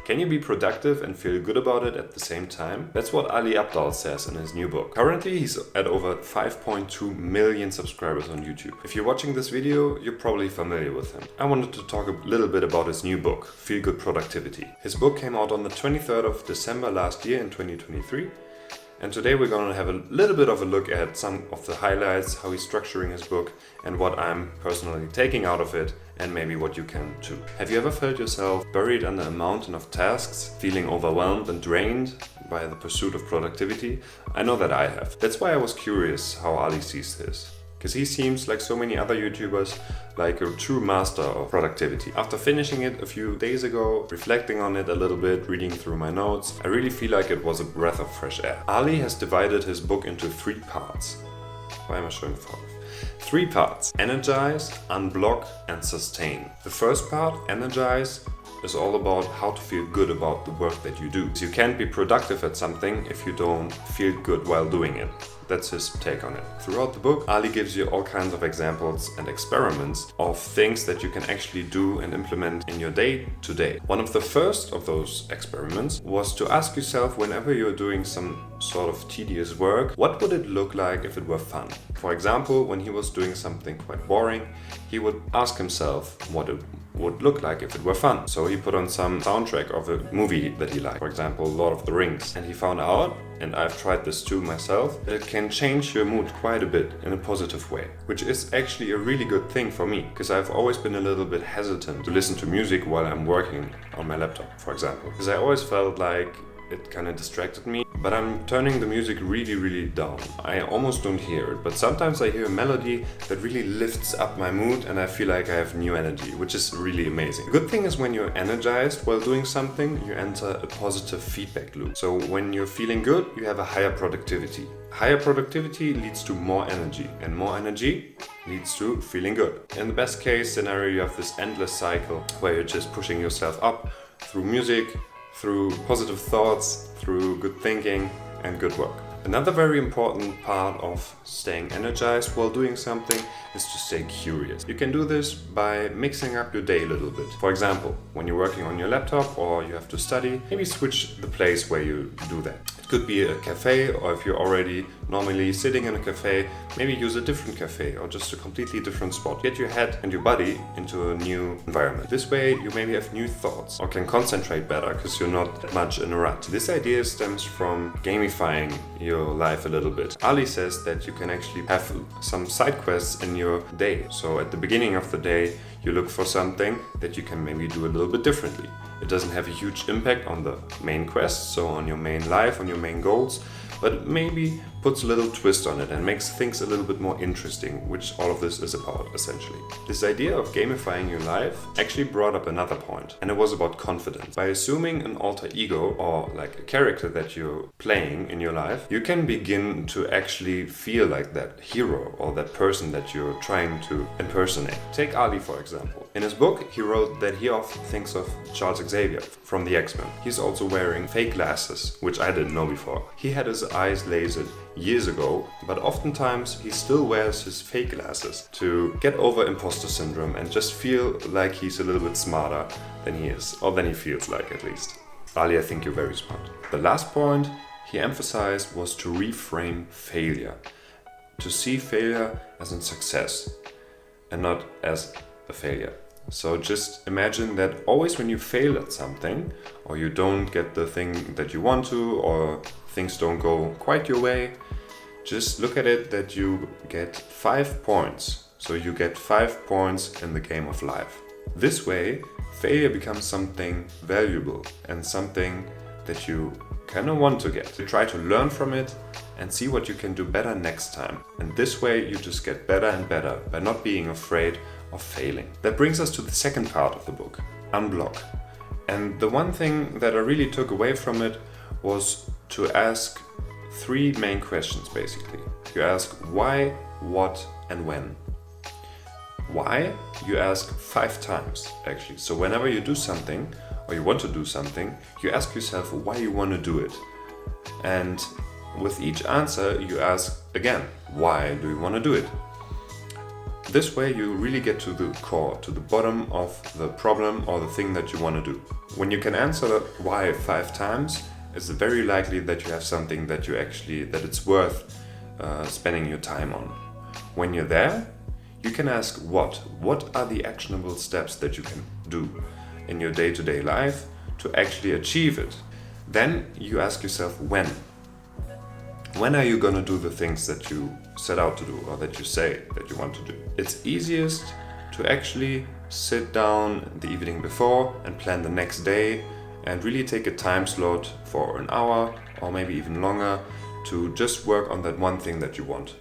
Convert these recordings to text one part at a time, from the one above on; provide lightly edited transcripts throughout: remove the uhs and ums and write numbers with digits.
Can you be productive and feel good about it at the same time? That's what Ali Abdaal says in his new book. Currently, he's at over 5.2 million subscribers on YouTube. If you're watching this video, you're probably familiar with him. I wanted to talk a little bit about his new book, Feel Good Productivity. His book came out on the 23rd of December last year in 2023. And today we're going to have a little bit of a look at some of the highlights, how he's structuring his book, and what I'm personally taking out of it, and maybe what you can too. Have you ever felt yourself buried under a mountain of tasks, feeling overwhelmed and drained by the pursuit of productivity? I know that I have. That's why I was curious how Ali sees this. Because he seems, like so many other YouTubers, like a true master of productivity. After finishing it a few days ago, reflecting on it a little bit, reading through my notes, I really feel like it was a breath of fresh air. Ali has divided his book into 3 parts. Why am I showing 5? 3 parts: Energize, Unblock, and Sustain. The first part, Energize, is all about how to feel good about the work that you do. So you can't be productive at something if you don't feel good while doing it. That's his take on it. Throughout the book, Ali gives you all kinds of examples and experiments of things that you can actually do and implement in your day to day. One of the first of those experiments was to ask yourself, whenever you're doing some sort of tedious work, what would it look like if it were fun? For example, when he was doing something quite boring, he would ask himself what it would look like if it were fun. So he put on some soundtrack of a movie that he liked, for example, Lord of the Rings. And he found out, and I've tried this too myself, that it can change your mood quite a bit in a positive way, which is actually a really good thing for me, because I've always been a little bit hesitant to listen to music while I'm working on my laptop, for example, because I always felt like it kind of distracted me, but I'm turning the music really down. I almost don't hear it, but sometimes I hear a melody that really lifts up my mood and I feel like I have new energy, which is really amazing. The good thing is when you're energized while doing something, you enter a positive feedback loop. So when you're feeling good, you have a higher productivity. Higher productivity leads to more energy, and more energy leads to feeling good. In the best case scenario, you have this endless cycle where you're just pushing yourself up through music, through positive thoughts, through good thinking and good work. Another very important part of staying energized while doing something is to stay curious. You can do this by mixing up your day a little bit. For example, when you're working on your laptop or you have to study, maybe switch the place where you do that. It could be a cafe, or if you're already normally sitting in a cafe, maybe use a different cafe or just a completely different spot. Get your head and your body into a new environment. This way you maybe have new thoughts or can concentrate better because you're not that much in a rut. This idea stems from gamifying your life a little bit. Ali says that you can actually have some side quests in your day. So at the beginning of the day, you look for something that you can maybe do a little bit differently. It doesn't have a huge impact on the main quest, so on your main life, on your main goals, but it maybe puts a little twist on it and makes things a little bit more interesting, which all of this is about essentially. This idea of gamifying your life actually brought up another point, and it was about confidence. By assuming an alter ego, or like a character that you're playing in your life, you can begin to actually feel like that hero or that person that you're trying to impersonate. Take Ali, for example. In his book, he wrote that he often thinks of Charles Xavier from the X-Men. He's also wearing fake glasses, which I didn't know before. He had his eyes lasered years ago, but oftentimes he still wears his fake glasses to get over imposter syndrome and just feel like he's a little bit smarter than he is, or than he feels like at least. Ali, I think you're very smart. The last point he emphasized was to reframe failure, to see failure as a success and not as a failure. So just imagine that always when you fail at something, or you don't get the thing that you want to, or things don't go quite your way, just look at it that you get 5 points. So you get 5 points in the game of life. This way, failure becomes something valuable and something that you kind of want to get. You try to learn from it and see what you can do better next time. And this way you just get better and better by not being afraid of failing. That brings us to the second part of the book, Unblock. And the one thing that I really took away from it was to ask 3 main questions basically. You ask why, what, and when. Why? You ask 5 times actually. So whenever you do something or you want to do something, you ask yourself why you want to do it. And with each answer you ask again, why do you want to do it? This way you really get to the core, to the bottom of the problem or the thing that you want to do. When you can answer why 5 times, it's very likely that you have something that it's worth spending your time on. When you're there, you can ask what are the actionable steps that you can do in your day-to-day life to actually achieve it. Then you ask yourself when. When are you gonna do the things that you set out to do or that you say that you want to do? It's easiest to actually sit down the evening before and plan the next day and really take a time slot for an hour or maybe even longer to just work on that one thing that you want.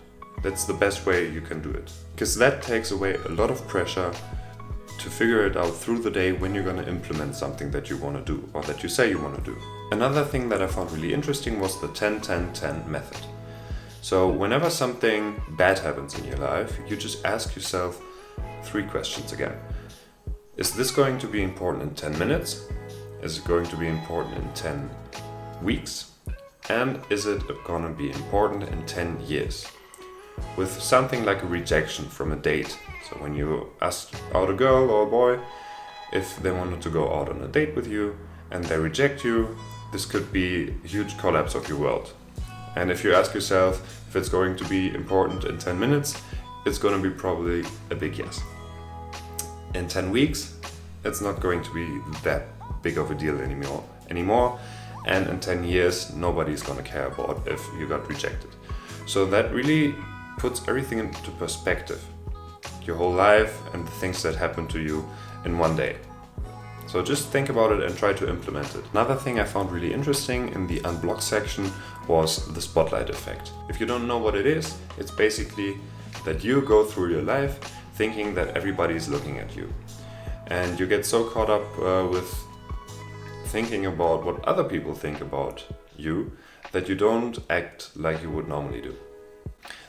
That's the best way you can do it, because that takes away a lot of pressure to figure it out through the day when you're going to implement something that you want to do or that you say you want to do. Another thing that I found really interesting was the 10-10-10 method. So whenever something bad happens in your life, you just ask yourself 3 questions again. Is this going to be important in 10 minutes? Is it going to be important in 10 weeks? And is it going to be important in 10 years? With something like a rejection from a date. So when you ask out a girl or a boy if they wanted to go out on a date with you and they reject you, this could be a huge collapse of your world. And if you ask yourself if it's going to be important in 10 minutes, it's going to be probably a big yes. In 10 weeks, it's not going to be that big of a deal anymore. And in 10 years, nobody's going to care about if you got rejected. So that really puts everything into perspective. Your whole life and the things that happen to you in one day. So just think about it and try to implement it. Another thing I found really interesting in the Unblock section was the spotlight effect. If you don't know what it is, it's basically that you go through your life thinking that everybody is looking at you. And you get so caught up with thinking about what other people think about you that you don't act like you would normally do.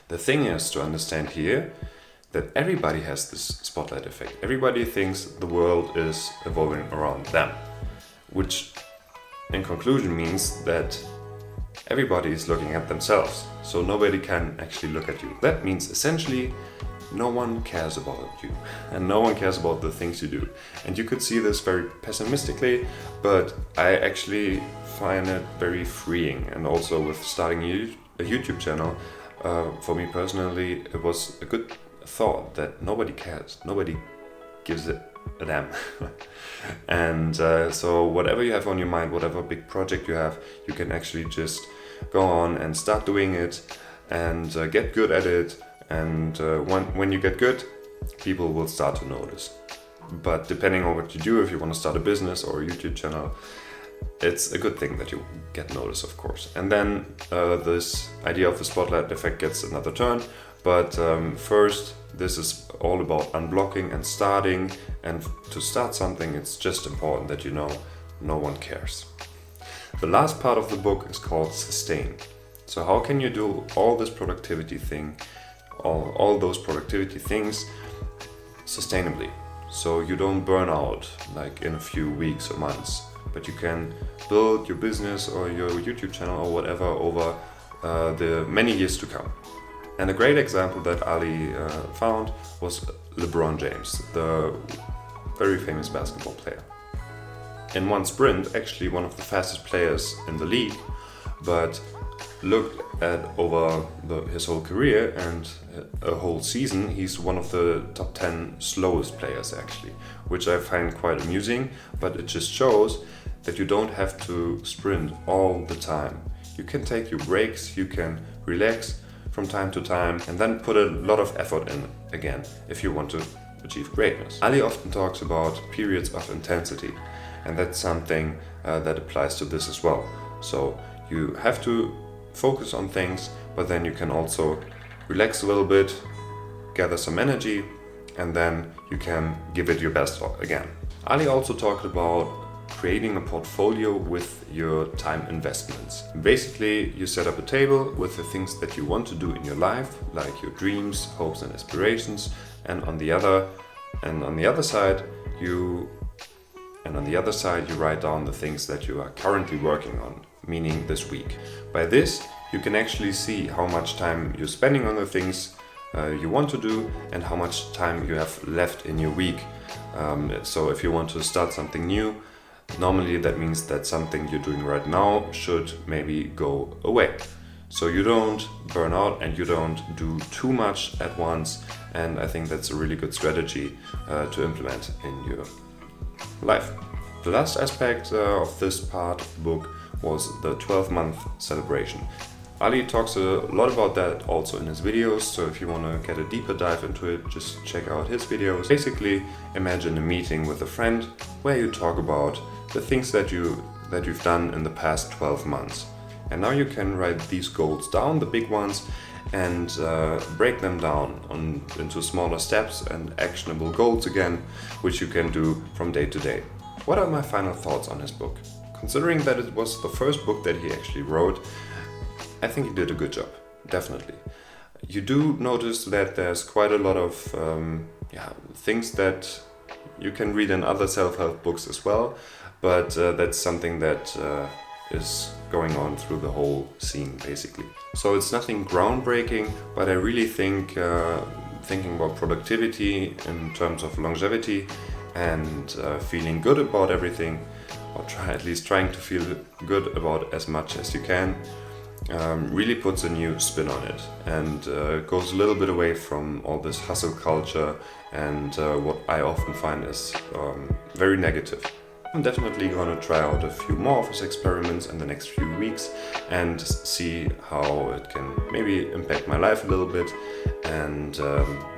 The thing is to understand here that everybody has this spotlight effect. Everybody thinks the world is evolving around them, which in conclusion means that everybody is looking at themselves, so nobody can actually look at you. That means essentially no one cares about you and no one cares about the things you do. And you could see this very pessimistically, but I actually find it very freeing. And also with starting a YouTube channel, for me personally, it was a good thought that nobody cares, nobody gives a damn. And so whatever you have on your mind, whatever big project you have, you can actually just go on and start doing it and get good at it. And when you get good, people will start to notice. But depending on what you do, if you want to start a business or a YouTube channel, it's a good thing that you get noticed, of course. And then this idea of the spotlight effect gets another turn. But first, this is all about unblocking and starting. And to start something, it's just important that you know no one cares. The last part of the book is called sustain. So how can you do all this productivity thing, all those productivity things sustainably? So you don't burn out like in a few weeks or months, but you can build your business or your YouTube channel or whatever over the many years to come. And a great example that Ali found was LeBron James, the very famous basketball player. In one sprint, actually one of the fastest players in the league, but looked at over his whole career and a whole season, he's one of the top 10 slowest players actually, which I find quite amusing, but it just shows that you don't have to sprint all the time. You can take your breaks, you can relax from time to time and then put a lot of effort in again if you want to achieve greatness. Ali often talks about periods of intensity, and that's something that applies to this as well. So you have to focus on things, but then you can also relax a little bit, gather some energy, and then you can give it your best again. Ali also talked about creating a portfolio with your time investments. Basically, you set up a table with the things that you want to do in your life, like your dreams, hopes and aspirations, and on the other side you write down the things that you are currently working on, meaning this week. By this, you can actually see how much time you're spending on the things you want to do and how much time you have left in your week. So if you want to start something new, normally that means that something you're doing right now should maybe go away. So you don't burn out and you don't do too much at once, and I think that's a really good strategy to implement in your life. The last aspect of this part of the book was the 12-month celebration. Ali talks a lot about that also in his videos, so if you want to get a deeper dive into it, just check out his videos. Basically, imagine a meeting with a friend where you talk about the things that you've done in the past 12 months. And now you can write these goals down, the big ones, and break them down into smaller steps and actionable goals again, which you can do from day to day. What are my final thoughts on his book? Considering that it was the first book that he actually wrote, I think he did a good job, definitely. You do notice that there's quite a lot of things that you can read in other self-help books as well, but that's something that is going on through the whole scene, basically. So it's nothing groundbreaking, but I really think thinking about productivity in terms of longevity and feeling good about everything, or at least trying to feel good about as much as you can, really puts a new spin on it, and goes a little bit away from all this hustle culture and what I often find is very negative. I'm definitely going to try out a few more of his experiments in the next few weeks and see how it can maybe impact my life a little bit, and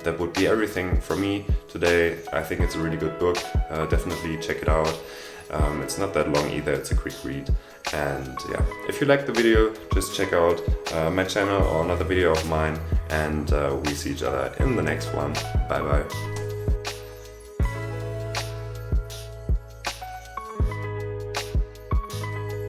that would be everything from me today. I think it's a really good book, definitely check it out. It's not that long either, it's a quick read. And yeah, if you liked the video, just check out my channel or another video of mine, and we see each other in the next one. Bye bye.